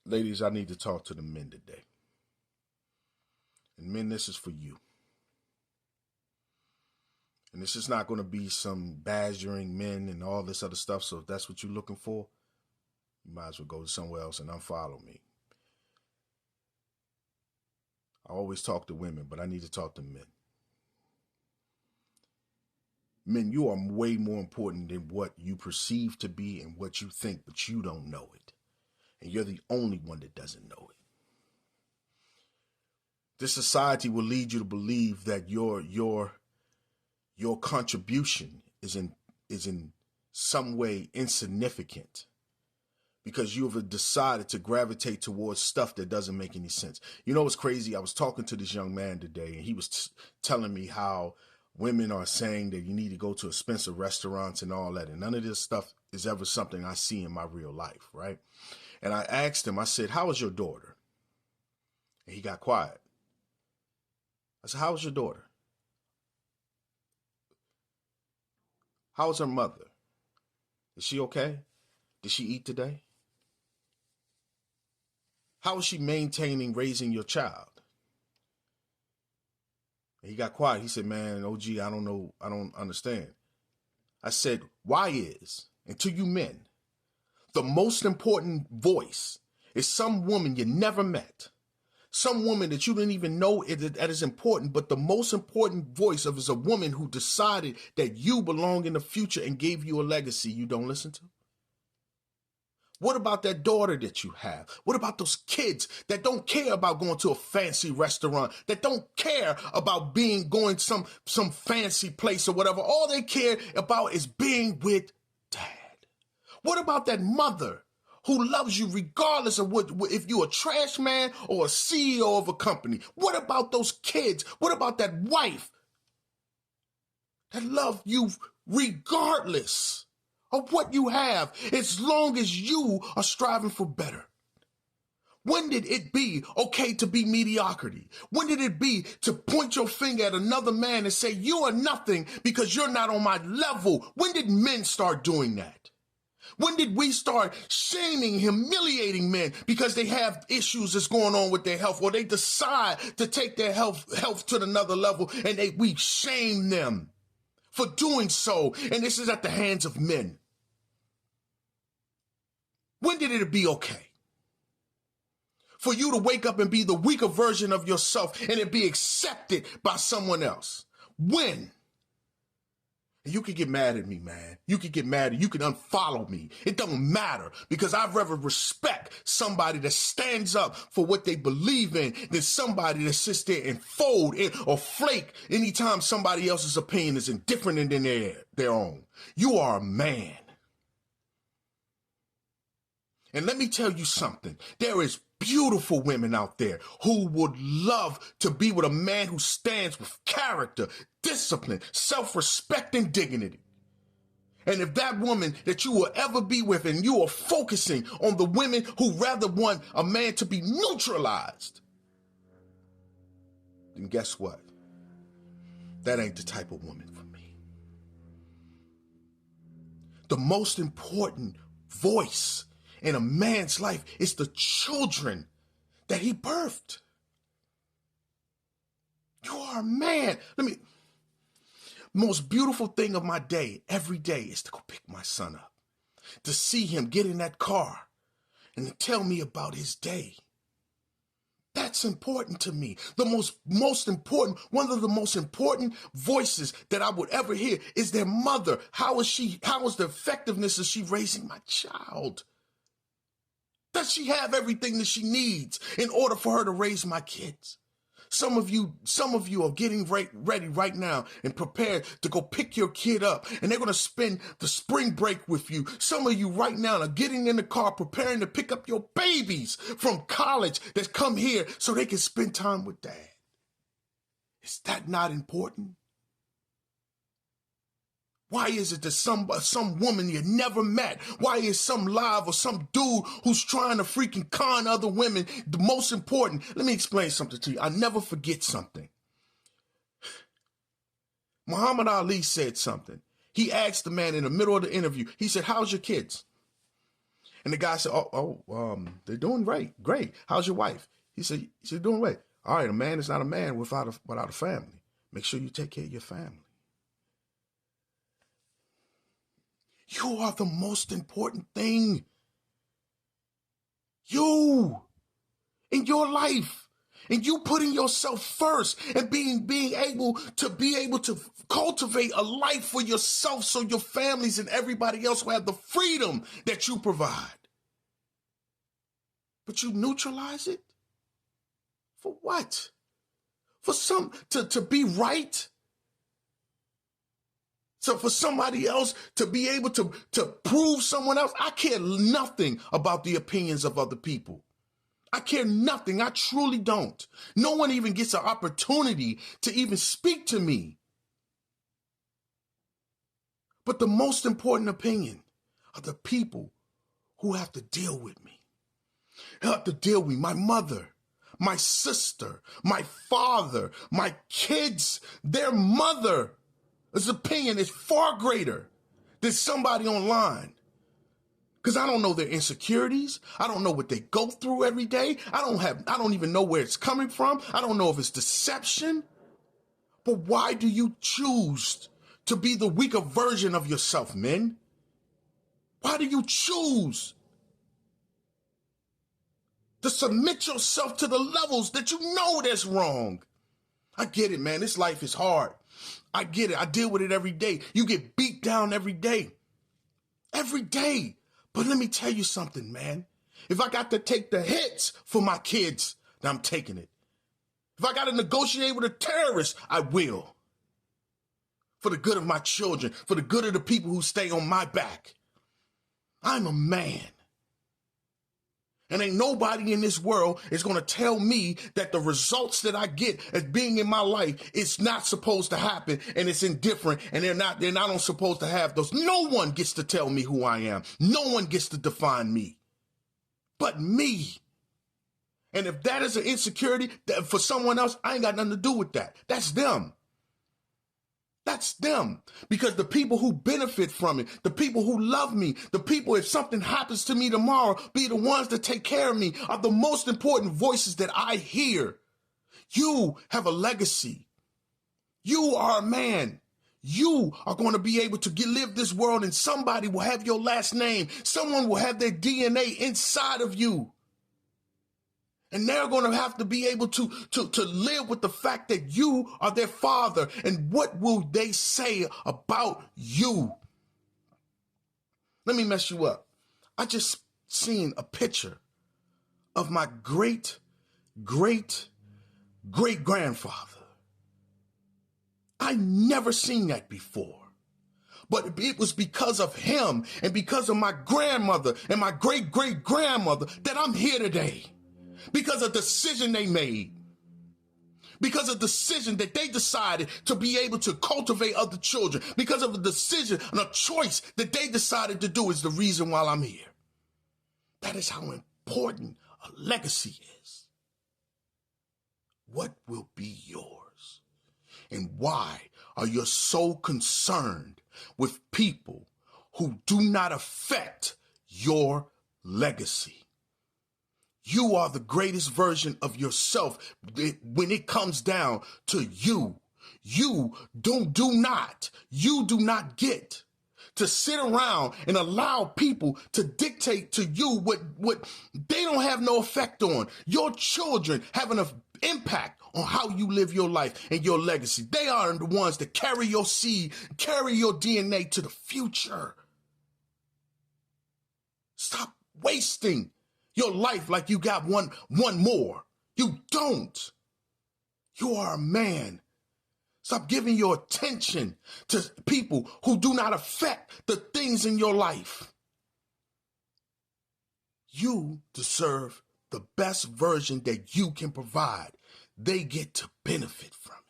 Ladies, I need to talk to the men today. And men, this is for you. And this is not going to be some badgering men and all this other stuff. So if that's what you're looking for, you might as well go somewhere else and unfollow me. I always talk to women, but I need to talk to men. Men, you are way more important than what you perceive to be and what you think, but you don't know it. And you're the only one that doesn't know it. This society will lead you to believe that your contribution is in some way insignificant because you have decided to gravitate towards stuff that doesn't make any sense. You know what's crazy? I was talking to this young man today, and he was telling me how women are saying that you need to go to expensive restaurants and all that. And none of this stuff is ever something I see in my real life, right? And I asked him, I said, how is your daughter? And he got quiet. I said, how is your daughter? How is her mother? Is she okay? Did she eat today? How is she maintaining raising your child? And he got quiet. He said, man, OG, I don't know. I don't understand. I said, why is, and to you men, the most important voice is some woman you never met. Some woman that you didn't even know that is important, but the most important voice of is a woman who decided that you belong in the future and gave you a legacy you don't listen to. What about that daughter that you have? What about those kids that don't care about going to a fancy restaurant, that don't care about going some fancy place or whatever? All they care about is being with dad. What about that mother who loves you regardless of if you're a trash man or a CEO of a company? What about those kids? What about that wife that loves you regardless of what you have, as long as you are striving for better? When did it be okay to be mediocrity? When did it be to point your finger at another man and say, you are nothing because you're not on my level? When did men start doing that? When did we start shaming, humiliating men because they have issues that's going on with their health, or they decide to take their health to another level, and we shame them for doing so? And this is at the hands of men. When did it be okay for you to wake up and be the weaker version of yourself and it be accepted by someone else? When? You can get mad at me, man. You can get mad. You can unfollow me. It don't matter, because I'd rather respect somebody that stands up for what they believe in than somebody that sits there and fold in or flake anytime somebody else's opinion is different than their own. You are a man. And let me tell you something. There is beautiful women out there who would love to be with a man who stands with character, discipline, self-respect, and dignity. And if that woman that you will ever be with, and you are focusing on the women who rather want a man to be neutralized, then guess what? That ain't the type of woman for me. The most important voice in a man's life is the children that he birthed. You are a man. Most beautiful thing of my day, every day, is to go pick my son up, to see him get in that car and to tell me about his day. That's important to me. The most important, one of the most important voices that I would ever hear is their mother. How is the effectiveness of she raising my child? Does she have everything that she needs in order for her to raise my kids? Some of you are getting ready right now and prepared to go pick your kid up, and they're going to spend the spring break with you. Some of you right now are getting in the car preparing to pick up your babies from college that come here so they can spend time with dad. Is that not important? Why is it that some woman you never met? Why is some live or some dude who's trying to freaking con other women the most important? Let me explain something to you. I never forget something. Muhammad Ali said something. He asked the man in the middle of the interview, he said, how's your kids? And the guy said, they're doing great. How's your wife? He said, she's doing great. All right, a man is not a man without a family. Make sure you take care of your family. You are the most important thing. You in your life. And you putting yourself first and being able to cultivate a life for yourself so your families and everybody else will have the freedom that you provide. But you neutralize it? For what? For to be right? So for somebody else to be able to prove someone else? I care nothing about the opinions of other people. I care nothing. I truly don't. No one even gets an opportunity to even speak to me. But the most important opinion are the people who have to deal with me. Have to deal with my mother, my sister, my father, my kids. Their mother's opinion is far greater than somebody online. Because I don't know their insecurities. I don't know what they go through every day. I don't even know where it's coming from. I don't know if it's deception. But why do you choose to be the weaker version of yourself, men? Why do you choose to submit yourself to the levels that you know that's wrong? I get it, man. This life is hard. I get it. I deal with it every day. You get beat down every day. Every day. But let me tell you something, man. If I got to take the hits for my kids, then I'm taking it. If I got to negotiate with a terrorist, I will. For the good of my children, for the good of the people who stay on my back. I'm a man. And ain't nobody in this world is going to tell me that the results that I get as being in my life, it's not supposed to happen and it's indifferent and they're not supposed to have those. No one gets to tell me who I am. No one gets to define me but me. And if that is an insecurity for someone else, I ain't got nothing to do with that. That's them. That's them. Because the people who benefit from it, the people who love me, the people, if something happens to me tomorrow, be the ones that take care of me, are the most important voices that I hear. You have a legacy. You are a man. You are going to be able to live this world, and somebody will have your last name. Someone will have their DNA inside of you. And they're going to have to be able to live with the fact that you are their father. And what will they say about you? Let me mess you up. I just seen a picture of my great grandfather. I never seen that before. But it was because of him and because of my grandmother and my great-great-grandmother that I'm here today. Because of the decision they made. Because of the decision that they decided to be able to cultivate other children. Because of a decision and a choice that they decided to do is the reason why I'm here. That is how important a legacy is. What will be yours? And why are you so concerned with people who do not affect your legacy? You are the greatest version of yourself when it comes down to you. You do not get to sit around and allow people to dictate to you what they don't have no effect on. Your children have an impact on how you live your life and your legacy. They are the ones that carry your seed, carry your DNA to the future. Stop wasting your life like you got one more. You don't. You are a man. Stop giving your attention to people who do not affect the things in your life. You deserve the best version that you can provide. They get to benefit from it.